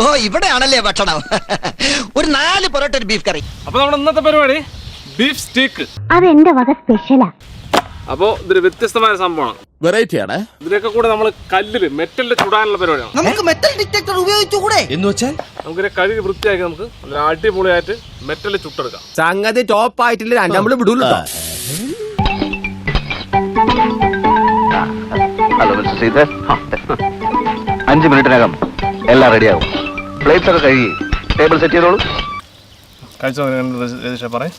ഓ ഇവിടെയാണല്ലേ ഭക്ഷണം. ഒരു 4 പൊറോട്ട ഒരു ബീഫ് കറി. അപ്പൊ നമ്മുടെ ഇന്നത്തെ പരിപാടി ബീഫ് സ്റ്റീക്ക്. അതെന്റെ വക സ്പെഷ്യലാ. അപ്പോ ഇതൊരു വ്യത്യസ്തമായ സംഭവമാണ്, വെറൈറ്റി ആണ്. ഇതിനൊക്കെ കൂടെ നമ്മൾ കല്ലില് മെറ്റലിൽ ചുടാനുള്ള പരിപാടിയാണ്. നമുക്ക് മെറ്റൽ ഡിറ്റക്ടർ ഉപയോഗിച്ചുകൂടെ എന്ന് വെച്ചാൽ നമുക്കിനെ കഴുകി വൃത്തിയാക്കി നമുക്ക് നല്ല അടിപൊളിയായിട്ട് മെറ്റലിൽ ചുട്ടെടുക്കാം. സംഗതി ടോപ്പ് ആയിട്ടില്ല, നമ്മള് വിടൂല്ലോ. ഹലോ മിസ്റ്റർ ശ്രീധർ, 5 മിനിറ്റിനകം എല്ലാം റെഡിയാകും. പ്ലേറ്റ്സ് ഒക്കെ കഴുകി ടേബിൾ സെറ്റ് ചെയ്തോളൂ. കഴിച്ചോ പറയും.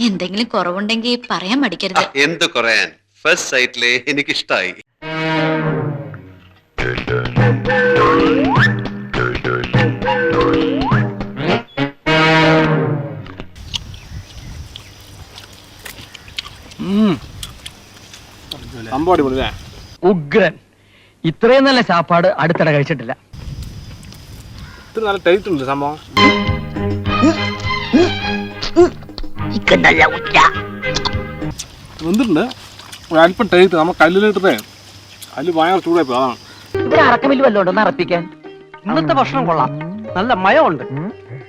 എന്തെങ്കിലും കുറവുണ്ടെങ്കിൽ പറയാൻ മടിക്കരുത്. എന്ത് കുറയാൻ, ഫസ്റ്റ് സൈറ്റിലെ എനിക്കിഷ്ടായി. സംഭവം അടിപൊളി അല്ലേ? ഉഗ്രൻ. ഇത്രയും നല്ല ചാപ്പാട് അടുത്തിടെ കഴിച്ചിട്ടില്ല. ഇത്ര നല്ല ടേസ്റ്റ് ഉണ്ട് സംഭവം. വെന്തിട്ടുണ്ട്, അല്പം ടേസ്റ്റ്. നമ്മൾ കല്ലിലിട്ടേ കല്ല് ഭയങ്കര ചൂടായി പോയി, അതാണ്. ഇവിടെ അറക്കമില്ല വല്ലതും ഉണ്ടോ അറപ്പിക്കാൻ? ഇന്നത്തെ ഭക്ഷണം കൊള്ളാം, നല്ല മയമുണ്ട്.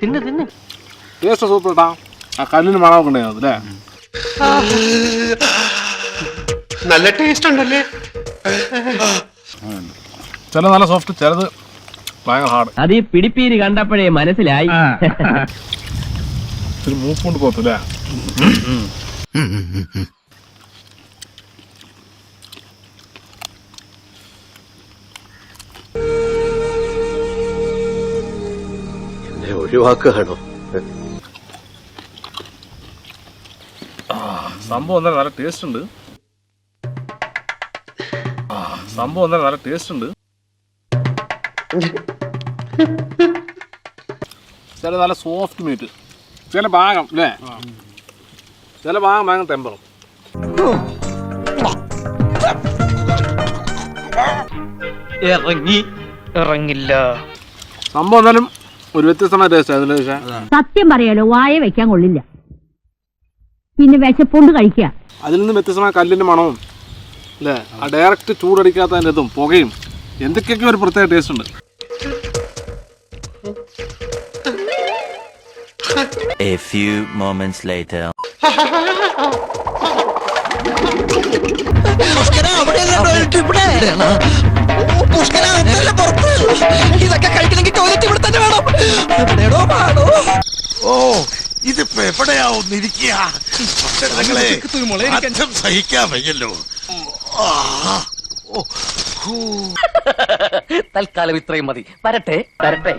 തിന്ന് തിന്ന്. ടേസ്റ്റ് സൂപ്പർ ഇട്ടാ. ആ കല്ലിന് മണമൊക്കെ ഉണ്ടായിരുന്നു അല്ലേ? നല്ല ടേസ്റ്റ് ഉണ്ടല്ലേ. ചില നല്ല സോഫ്റ്റ്, ചിലത് ഭയങ്കര ഹാർഡ്. അത് ഈ പിടിപ്പീര് കണ്ടപ്പോഴേ മനസ്സിലായി. ഇത്തിരി മൂപ്പുകൊണ്ട് പോത്തല്ലേ? എന്നെ ഒഴിവാക്കുകയാണോ? സംഭവം എന്തായാലും നല്ല ടേസ്റ്റ് ഉണ്ട്. സംഭവം എന്തായാലും നല്ല ടേസ്റ്റ് ഉണ്ട്. ചില നല്ല സോഫ്റ്റ് മീറ്റ്, ചില ഭാഗം അല്ലേ, ചില ഭാഗം ഭയങ്കര ടെമ്പറും. ഇറങ്ങില്ല. സംഭവം എന്തായാലും ഒരു വ്യത്യസ്തമായ ടേസ്റ്റ് അതിലെ. സത്യം പറയാലോ, വായ വെക്കാൻ കൊള്ളില്ല. പിന്നെ വിശപ്പുണ്ട് കഴിക്കുക. അതിൽ നിന്ന് വ്യത്യസ്തമായ കല്ലിന്റെ മണവും അല്ലേ, ആ ഡയറക്റ്റ് ചൂടടിക്കാത്തതിൻ്റെ ഇതും പുകയും എന്തൊക്കെയൊക്കെ ഒരു പ്രത്യേക ടേസ്റ്റ് ഉണ്ട്. A few moments later. ഇതൊക്കെ കഴിക്കണമെങ്കിൽ ടോയ്ലറ്റ് ഇവിടെ തന്നെ വേണം. ഓ ഇതിപ്പോ എവിടെയാവുന്നിരിക്കുക? സഹിക്കാൻ വയ്യല്ലോ. തൽക്കാലം ഇത്രയും മതി. വരട്ടെ വരട്ടെ.